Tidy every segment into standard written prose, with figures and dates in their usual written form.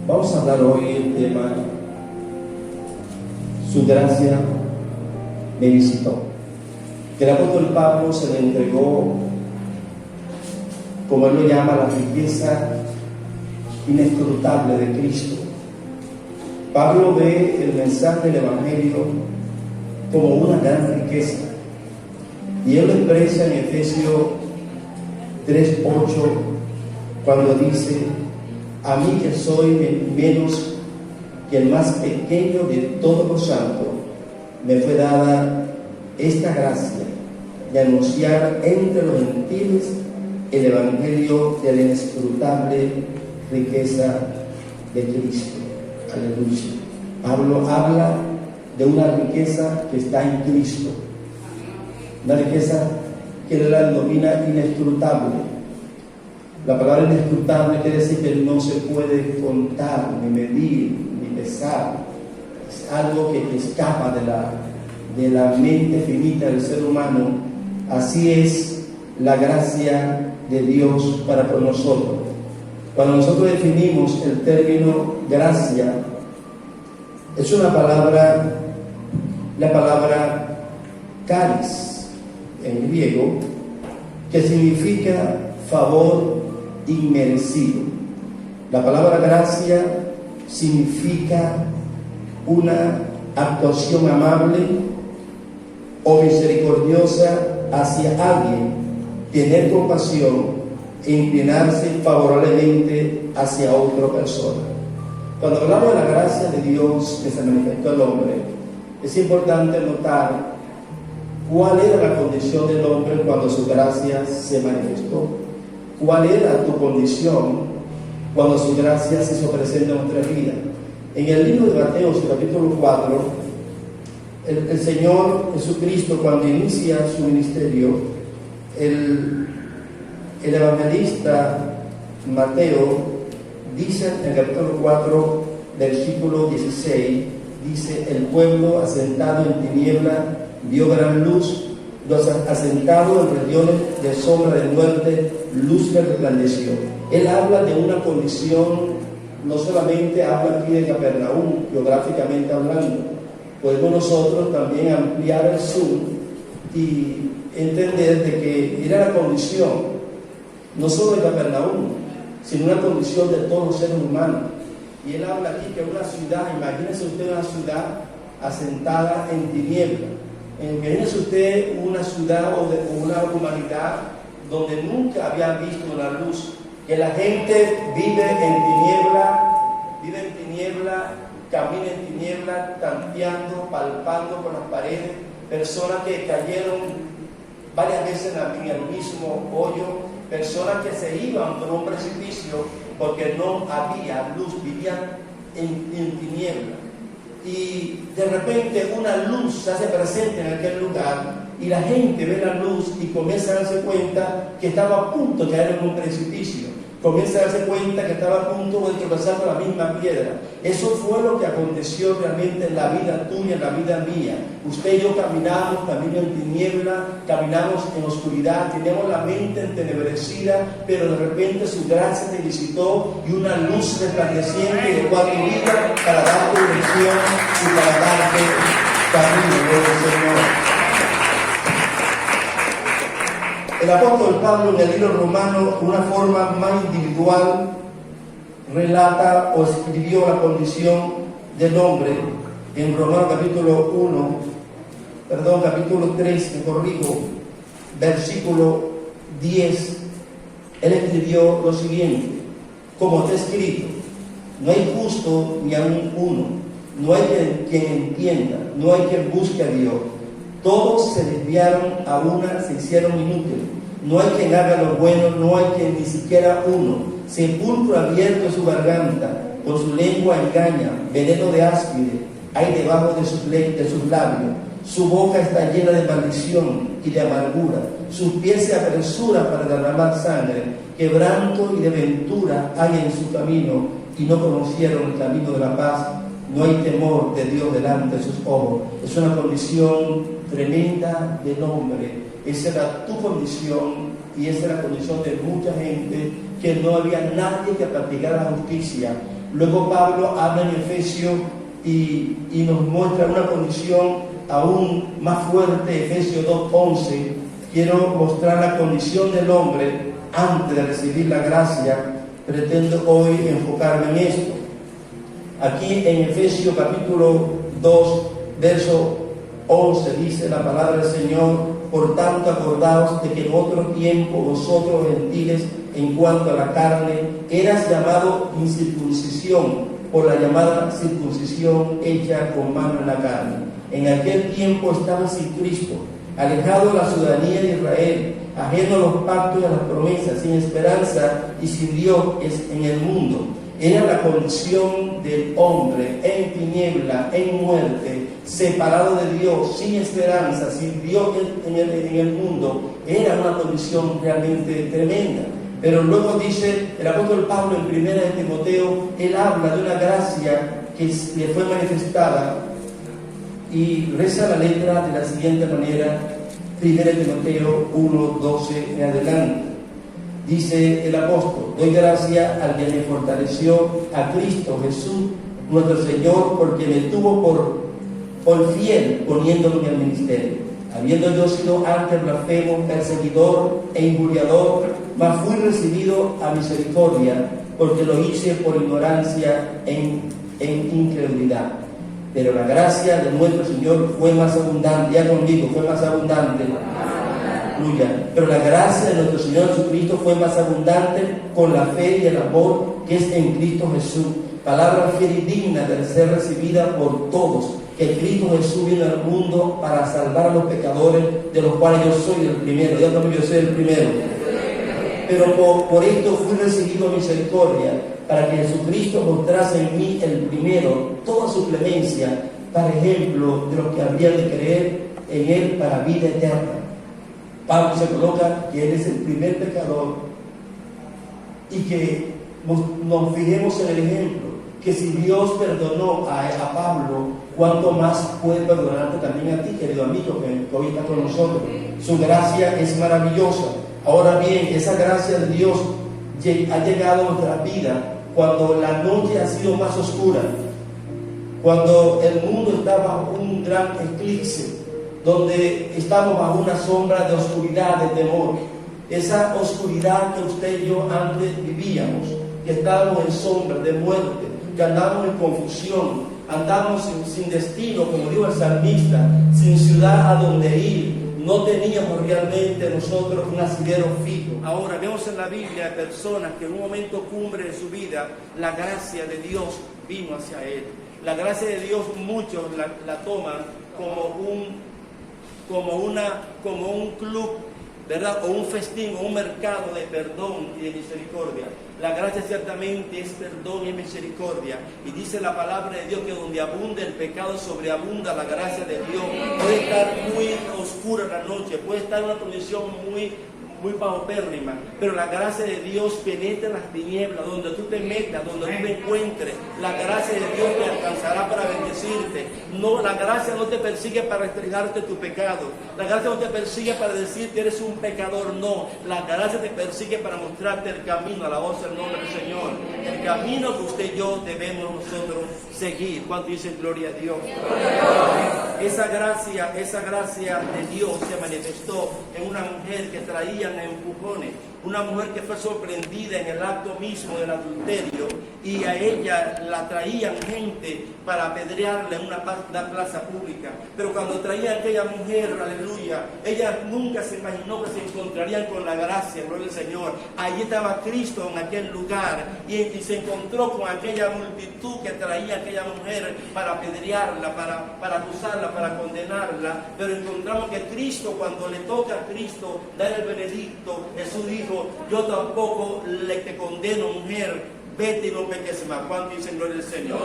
Vamos a hablar hoy el tema Su gracia me visitó. Que el apóstol Pablo se le entregó, como él lo llama, la riqueza inescrutable de Cristo. Pablo ve el mensaje del Evangelio como una gran riqueza, y él lo expresa en Efesios 3:8 cuando dice: a mí que soy menos que el más pequeño de todos los santos, me fue dada esta gracia de anunciar entre los gentiles el Evangelio de la inescrutable riqueza de Cristo. Aleluya. Pablo habla de una riqueza que está en Cristo, una riqueza que él la denomina inescrutable. La palabra inescrutable quiere decir que no se puede contar, ni medir, ni pesar. Es algo que escapa de la mente finita del ser humano. Así es la gracia de Dios para con nosotros. Cuando nosotros definimos el término gracia, es una palabra, la palabra charis en griego, que significa favor inmerecido. La palabra gracia significa una actuación amable o misericordiosa hacia alguien, tener compasión e inclinarse favorablemente hacia otra persona. Cuando hablamos de la gracia de Dios que se manifestó al hombre, es importante notar cuál era la condición del hombre cuando su gracia se manifestó. ¿Cuál era tu condición cuando su gracia se hizo presente en nuestra vida? En el libro de Mateo, su capítulo 4, el Señor Jesucristo, cuando inicia su ministerio, el evangelista Mateo dice en el capítulo 4, versículo 16, dice: el pueblo asentado en tiniebla vio gran luz, los asentados en regiones de sombra de muerte, luz que resplandeció. Él habla de una condición, no solamente habla aquí de Capernaum, geográficamente hablando. Podemos nosotros también ampliar el zoom y entender de que era la condición no solo de Capernaum, sino una condición de todos los seres humanos. Y él habla aquí que una ciudad, imagínese usted una ciudad asentada en tiniebla. Imagínese usted una ciudad o una humanidad donde nunca había visto una luz, que la gente vive en tiniebla, camina en tiniebla, tanteando, palpando por las paredes, personas que cayeron varias veces en el mismo hoyo, personas que se iban por un precipicio porque no había luz, vivían en tiniebla. Y de repente una luz se hace presente en aquel lugar y la gente ve la luz y comienza a darse cuenta que estaba a punto de caer en un precipicio, comienza a darse cuenta que estaba a punto de tropezar con la misma piedra. Eso fue lo que aconteció realmente en la vida tuya, en la vida mía. Usted y yo caminamos en tiniebla, caminamos en oscuridad, tenemos la mente entenebrecida, pero de repente su gracia te visitó y una luz resplandeciente llegó a tu vida para darte dirección y para darte camino del Señor. El apóstol Pablo en el libro romano, de una forma más individual, relata o escribió la condición del hombre en Romanos capítulo 3, me corrijo, versículo 10. Él escribió lo siguiente: como está escrito, no hay justo ni aun uno, no hay quien entienda, no hay quien busque a Dios. Todos se desviaron a una, se hicieron inútiles. No hay quien haga lo bueno, no hay quien ni siquiera uno. Sepulcro abierto en su garganta, con su lengua engaña, veneno de áspide hay debajo de sus labios. Su boca está llena de maldición y de amargura. Sus pies se apresuran para derramar sangre. Quebranto y desventura hay en su camino, y no conocieron el camino de la paz. No hay temor de Dios delante de sus ojos. Es una condición tremenda del hombre. Esa era tu condición y esa era la condición de mucha gente, que no había nadie que practicara la justicia, Luego Pablo habla en Efesios y nos muestra una condición aún más fuerte. Efesios 2:11. Quiero mostrar la condición del hombre antes de recibir la gracia. Pretendo hoy enfocarme en esto. Aquí en Efesios capítulo 2, verso 11, dice la palabra del Señor: por tanto, acordaos de que en otro tiempo vosotros, gentiles, en cuanto a la carne, eras llamado incircuncisión por la llamada circuncisión hecha con mano en la carne. En aquel tiempo estabas sin Cristo, alejado de la ciudadanía de Israel, ajeno a los pactos y a las promesas, sin esperanza y sin Dios en el mundo. Era la condición del hombre en tiniebla, en muerte, separado de Dios, sin esperanza, sin Dios en el mundo. Era una condición realmente tremenda. Pero luego dice el apóstol Pablo en 1 de Timoteo, él habla de una gracia que le fue manifestada y reza la letra de la siguiente manera, 1 de Timoteo 1:12 en adelante. Dice el apóstol: doy gracias al que me fortaleció, a Cristo Jesús, nuestro Señor, porque me tuvo por fiel poniéndome en el ministerio. Habiendo yo sido antes blasfemo, perseguidor e injuriador, mas fui recibido a misericordia, porque lo hice por ignorancia en incredulidad. Pero la gracia de nuestro Señor fue más abundante. Ya conmigo, fue más abundante. Pero la gracia de nuestro Señor Jesucristo fue más abundante con la fe y el amor que es en Cristo Jesús. Palabra fiel y digna de ser recibida por todos, que Cristo Jesús vino al mundo para salvar a los pecadores, de los cuales yo soy el primero. Ya también yo soy el primero. Pero por esto fui recibido misericordia, para que Jesucristo mostrase en mí el primero toda su clemencia, para ejemplo de los que habrían de creer en Él para vida eterna. Pablo se coloca que Él es el primer pecador y que nos fijemos en el ejemplo, que si Dios perdonó a Pablo, ¿cuánto más puede perdonarte también a ti, querido amigo, que hoy está con nosotros? Su gracia es maravillosa. Ahora bien, esa gracia de Dios ha llegado a nuestra vida cuando la noche ha sido más oscura, cuando el mundo está bajo un gran eclipse, donde estamos bajo una sombra de oscuridad, de temor. Esa oscuridad que usted y yo antes vivíamos, que estábamos en sombra de muerte, que andábamos en confusión, andamos sin destino, como dijo el salmista, sin ciudad a donde ir. No teníamos realmente nosotros un asidero fijo. Ahora vemos en la Biblia personas que en un momento cumbre de su vida, la gracia de Dios vino hacia él. La gracia de Dios muchos la toman como un club, ¿verdad? O un festín, o un mercado de perdón y de misericordia. La gracia ciertamente es perdón y misericordia. Y dice la palabra de Dios que donde abunda el pecado, sobreabunda la gracia de Dios. Puede estar muy oscura la noche, puede estar en una condición muy paupérrima, pero la gracia de Dios penetra las tinieblas, donde tú te metas, donde tú te encuentres, la gracia de Dios te alcanzará para bendecirte. No, la gracia no te persigue para restregarte tu pecado, la gracia no te persigue para decir que eres un pecador, no, la gracia te persigue para mostrarte el camino, a la voz del nombre del Señor, el camino que usted y yo debemos nosotros seguir. ¿Cuánto dicen gloria a Dios? Esa gracia de Dios se manifestó en una mujer que traían empujones, una mujer que fue sorprendida en el acto mismo del adulterio, y a ella la traían gente para apedrearla en una plaza pública. Pero cuando traían a aquella mujer, aleluya, ella nunca se imaginó que se encontrarían con la gracia, gloria al Señor. Allí estaba Cristo en aquel lugar y se encontró con aquella multitud que traía a aquella mujer para apedrearla, para acusarla, para condenarla. Pero encontramos que Cristo, cuando le toca a Cristo dar el veredicto, Jesús dijo: yo tampoco te condeno, mujer, vete y no peques más. ¿Cuánto dicen gloria al Señor?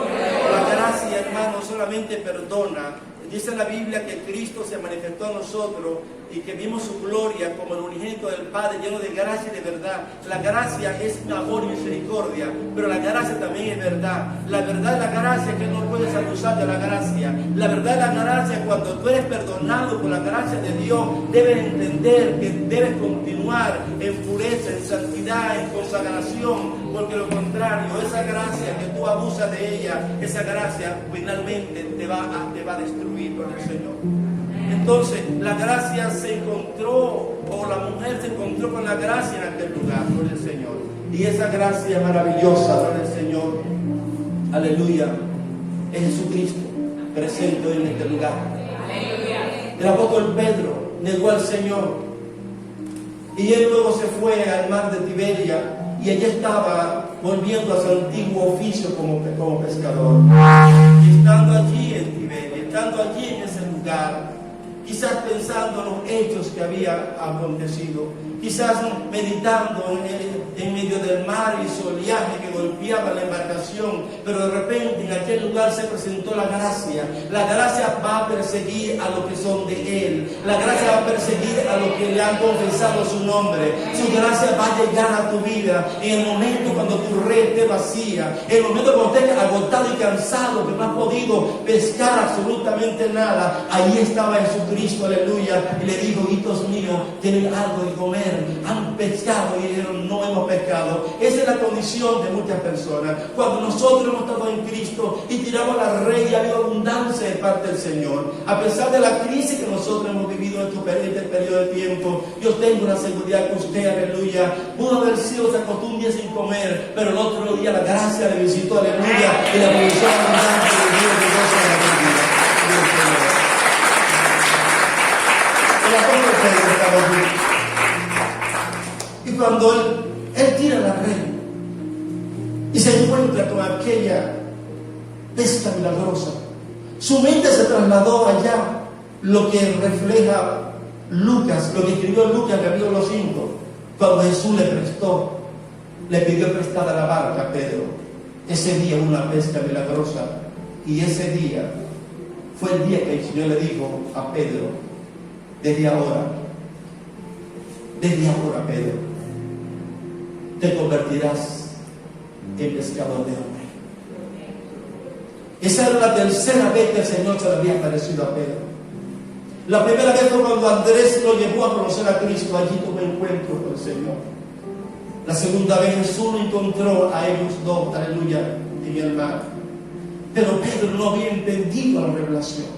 La gracia, hermano, solamente perdona. Dice la Biblia que Cristo se manifestó a nosotros y que vimos su gloria como el unigénito del Padre, lleno de gracia y de verdad. La gracia es amor y misericordia, pero la gracia también es verdad. La verdad es la gracia, que no puedes abusar de la gracia. La verdad es la gracia, cuando tú eres perdonado por la gracia de Dios, debes entender que debes continuar en pureza, en santidad, en consagración, porque lo contrario, esa gracia que tú abusas causa de ella, esa gracia finalmente te va a destruir por el Señor. Entonces la gracia se encontró, o la mujer se encontró con la gracia en aquel lugar, por el Señor. Y esa gracia maravillosa, por el Señor, aleluya, es Jesucristo presente hoy en este lugar. El apóstol Pedro negó al Señor y él luego se fue al mar de Tiberia y ella estaba volviendo a su antiguo oficio como pescador. Y estando allí en Tiberia, estando allí en ese lugar, quizás pensando en los hechos que había acontecido, quizás meditando en medio del mar y su oleaje que golpeaba la embarcación, pero de repente en aquel lugar se presentó la gracia. La gracia va a perseguir a los que son de Él. La gracia va a perseguir a los que le han confesado su nombre. Su gracia va a llegar a tu vida en el momento cuando tu red esté vacía, en el momento cuando estés agotado y cansado, que no has podido pescar absolutamente nada. Ahí estaba Jesucristo, aleluya, y le dijo: hijitos míos, tienen algo de comer. Han pescado y dijeron: no hemos pescado. Esa es la condición de muchas personas. Cuando nosotros hemos estado en Cristo y tiramos la red y ha habido abundancia de parte del Señor, a pesar de la crisis que nosotros hemos vivido en este periodo de tiempo, yo tengo la seguridad que usted, aleluya, pudo haber sido, se acostó un día sin comer, pero el otro día la gracia le visitó, aleluya, y la provisión abundante de Dios de gozo en la vida. El apóstol Pedro estaba allí. Y cuando él tira la red y se encuentra con aquella pesca milagrosa, su mente se trasladó allá, lo que refleja Lucas, lo que escribió Lucas en el capítulo 5, cuando Jesús le pidió prestada la barca a Pedro. Ese día hubo una pesca milagrosa, y ese día fue el día que el Señor le dijo a Pedro: desde ahora, Pedro, te convertirás en pescador de hombres. Esa era la tercera vez que el Señor se le había aparecido a Pedro. La primera vez fue cuando Andrés lo llevó a conocer a Cristo. Allí tuvo encuentro con el Señor. La segunda vez Jesús lo encontró a ellos dos, aleluya, en el mar. Pero Pedro no había entendido la revelación.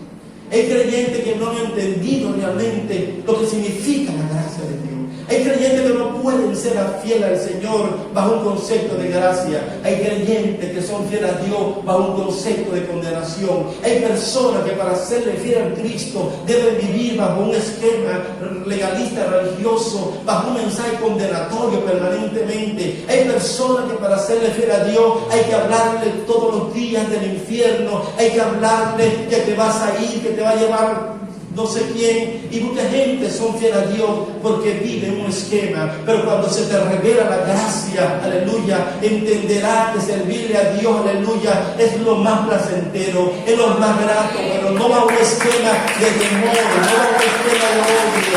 Hay creyentes que no han entendido realmente lo que significa la gracia de Dios. Hay creyentes que no pueden ser fieles al Señor bajo un concepto de gracia. Hay creyentes que son fieles a Dios bajo un concepto de condenación. Hay personas que para serle fiel a Cristo deben vivir bajo un esquema legalista religioso, bajo un mensaje condenatorio permanentemente. Hay personas que para serle fiel a Dios hay que hablarle todos los días del infierno. Hay que hablarle que te vas a ir, que te va a llevar no sé quién, y mucha gente son fieles a Dios porque vive un esquema. Pero cuando se te revela la gracia, aleluya, entenderá que servirle a Dios, aleluya, es lo más placentero, es lo más grato, pero no va a un esquema de temor, no va a un esquema de odio,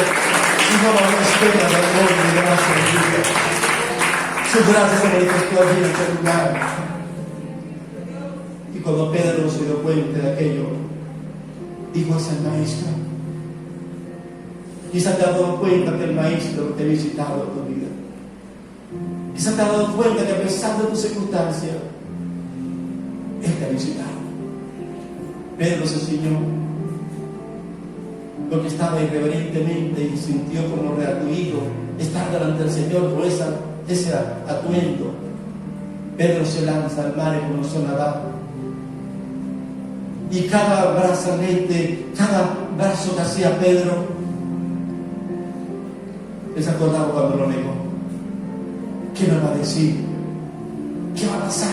sino va a un esquema de amor y de gracia de Dios. Su gracia se manifestó allí en este lugar. Y cuando Pedro se dio cuenta de aquello, dijo: es el Maestro. Quizás te has dado cuenta que el Maestro te ha visitado en tu vida. Quizás te has dado cuenta que a pesar de tus circunstancias, Él te ha visitado. Pedro se ciñó, porque estaba irreverentemente y sintió como reatuido estar delante del Señor con ese atuendo. Pedro se lanza al mar y comenzó a nadar. Y cada brazalete, cada brazo que hacía Pedro, él se acordaba cuando lo negó. ¿Qué me va a decir? ¿Qué va a pasar?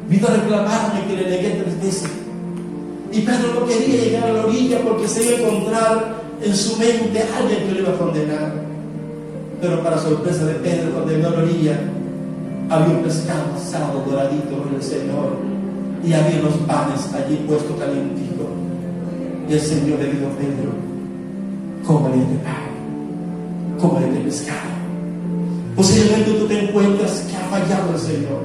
Vino a reclamarme que le negué 3 veces. Y Pedro no quería llegar a la orilla porque se iba a encontrar en su mente a alguien que lo iba a condenar. Pero para sorpresa de Pedro, cuando llegó a la orilla, había un pescado asado doradito por el Señor. Y había los panes allí puestos calientitos. Y el Señor le dijo: Pedro, cómele este pan, cómele este pescado. Posiblemente tú te encuentras que ha fallado el Señor.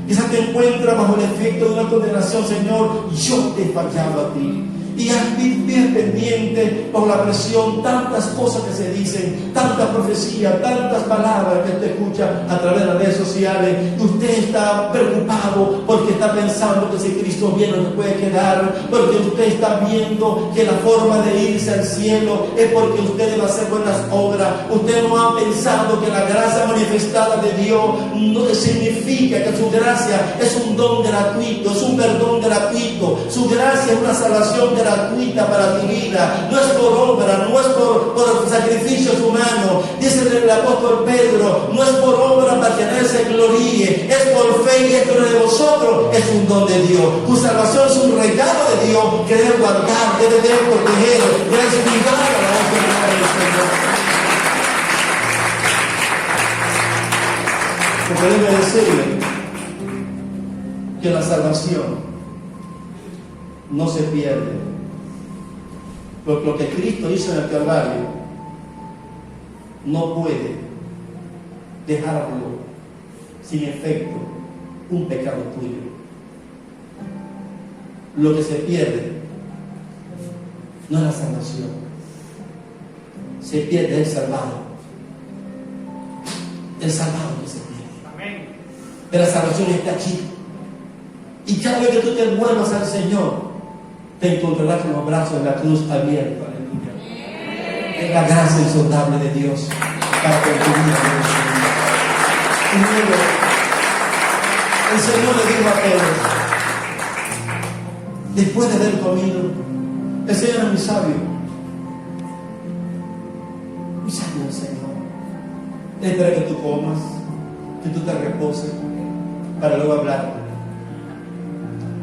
Quizás te encuentras bajo el efecto de una condenación: Señor, yo te he fallado a ti. Y vives pendiente bajo la presión, tantas cosas que se dicen, tanta profecía, tantas palabras que usted escucha a través de las redes sociales. Usted está preocupado porque está pensando que si Cristo viene no se puede quedar, porque usted está viendo que la forma de irse al cielo es porque usted va a hacer buenas obras. Usted no ha pensado que la gracia manifestada de Dios no significa que su gracia es un don gratuito, es un perdón gratuito. Su gracia es una salvación gratuita para tu vida. No es por obra, no es por sacrificios humanos. Dice el apóstol Pedro, no es por obra para que nadie se gloríe, es por fe, y esto no es de vosotros, es un don de Dios. Tu salvación es un regalo de Dios que debe guardar, debe proteger, debe cuidar a la obra del Señor. Porque debe decirle que la salvación no se pierde, porque lo que Cristo hizo en el Calvario no puede dejarlo sin efecto un pecado tuyo. Lo que se pierde no es la salvación, se pierde el salvado. El salvado que se pierde. Amén. Pero la salvación está aquí. Y cada vez que tú te vuelvas al Señor, te encontrarás con los brazos de la cruz abiertos. Aleluya. Es la gracia insondable de Dios para que tu vida. Y luego, el Señor le dijo a Pedro, después de haber comido, el Señor era muy sabio. Muy sabio el Señor. Él espera que tú comas, que tú te reposes, para luego hablar.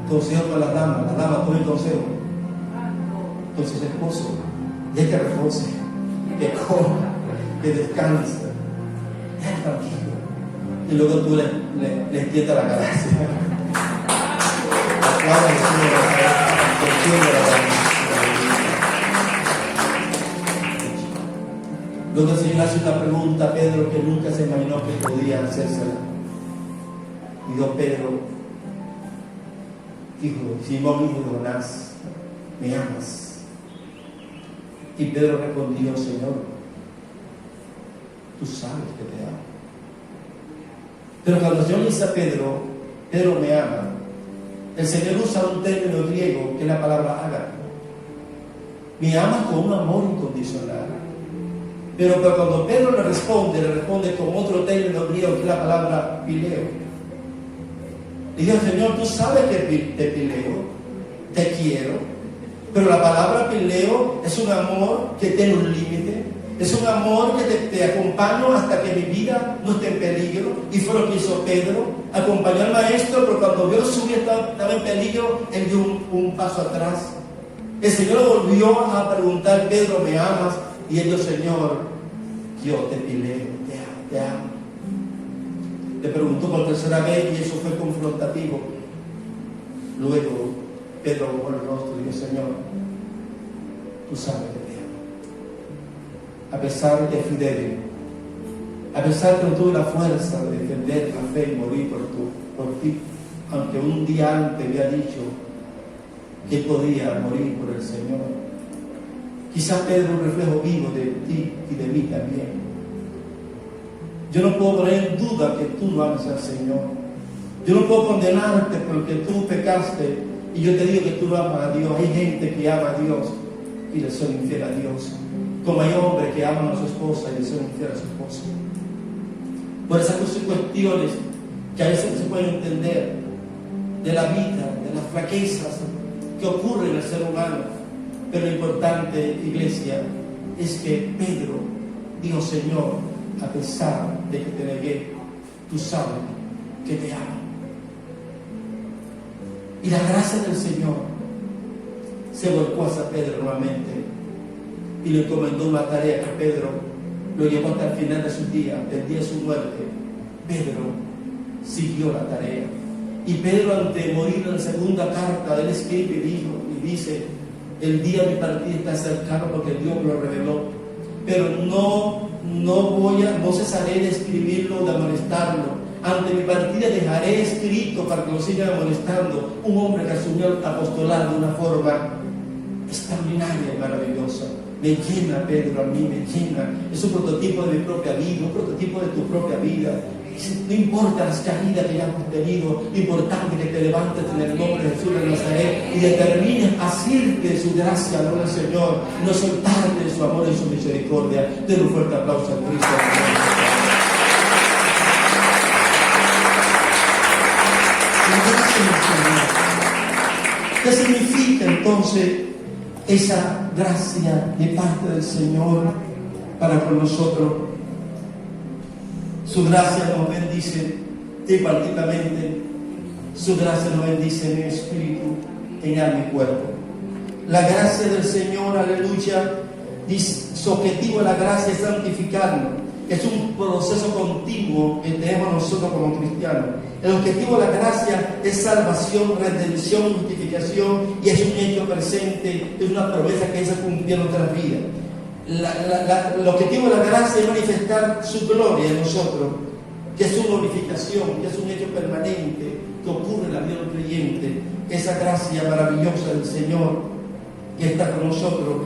Consejo para las damas tomen consejo. Con sus esposos, y que repose, que coma, que descanse, ya tranquilo. Y luego tú le entiendas la gracia. Aplauda al Señor, luego el Señor hace una pregunta a Pedro que nunca se imaginó que podía hacérsela. Y dijo: Pedro, hijo, Simón, hijo de Jonás, ¿me amas? Y Pedro respondió: Señor, tú sabes que te amo. Pero cuando yo le dice a Pedro, Pedro me ama, el Señor usa un término griego que es la palabra ágape. Me ama con un amor incondicional. Pero cuando Pedro le responde con otro término griego que es la palabra pileo. Y dijo: Señor, tú sabes que te pileo, te quiero. Pero la palabra pileo es un amor que tiene un límite, es un amor que te acompaño hasta que mi vida no esté en peligro. Y fue lo que hizo Pedro, acompañó al maestro, pero cuando vio su vida estaba en peligro, él dio un paso atrás. El Señor volvió a preguntar: Pedro, ¿me amas? Y él dijo: Señor, yo te pileo, te amo. Le preguntó por tercera vez y eso fue confrontativo. Luego Pedro bajó el rostro y dijo: Señor, tú sabes que te amo. A pesar de que fui débil, a pesar que no tuve la fuerza de defender la fe y morir por ti, aunque un día antes había dicho que podía morir por el Señor. Quizás Pedro es un reflejo vivo de ti y de mí también. Yo no puedo poner en duda que tú no amas al Señor. Yo no puedo condenarte porque tú pecaste y yo te digo que tú no amas a Dios. Hay gente que ama a Dios y le son infiel a Dios, como hay hombres que aman a su esposa y le son infiel a su esposo. Por esas cuestiones que a veces no se pueden entender de la vida, de las flaquezas que ocurren en el ser humano. Pero lo importante, iglesia, es que Pedro dijo: Señor, a pesar de que te negué, tú sabes que te amo. Y la gracia del Señor se volcó hacia Pedro nuevamente y le encomendó una tarea que Pedro lo llevó hasta el final de su día, del día de su muerte. Pedro siguió la tarea. Y Pedro, antes de morir en la segunda carta, él escribe y dice: el día de mi partida está cercano porque Dios me lo reveló. Pero no cesaré de escribirlo, de amonestarlo. Ante mi partida dejaré escrito para que lo sigan amonestando un hombre que asumió el apostolado de una forma extraordinaria y maravillosa. Me llena, Pedro, a mí me llena. Es un prototipo de mi propia vida, un prototipo de tu propia vida. No importa las caídas que hayamos tenido, lo importante es que te levantes en el nombre de Jesús de Nazaret y determines asirte de su gracia, gloria al Señor, no soltarte de su amor y su misericordia. Den un fuerte aplauso a Cristo. ¿Qué significa entonces esa gracia de parte del Señor para con nosotros? Su gracia nos bendice tripartitamente. Su gracia nos bendice en el espíritu, en alma y cuerpo. La gracia del Señor, aleluya, su objetivo de la gracia es santificarnos. Es un proceso continuo que tenemos nosotros como cristianos. El objetivo de la gracia es salvación, redención, justificación, y es un hecho presente, es una promesa que se cumplió en nuestras vidas. El objetivo de la gracia es manifestar su gloria en nosotros, que es su glorificación, que es un hecho permanente que ocurre en la vida del creyente. Esa gracia maravillosa del Señor que está con nosotros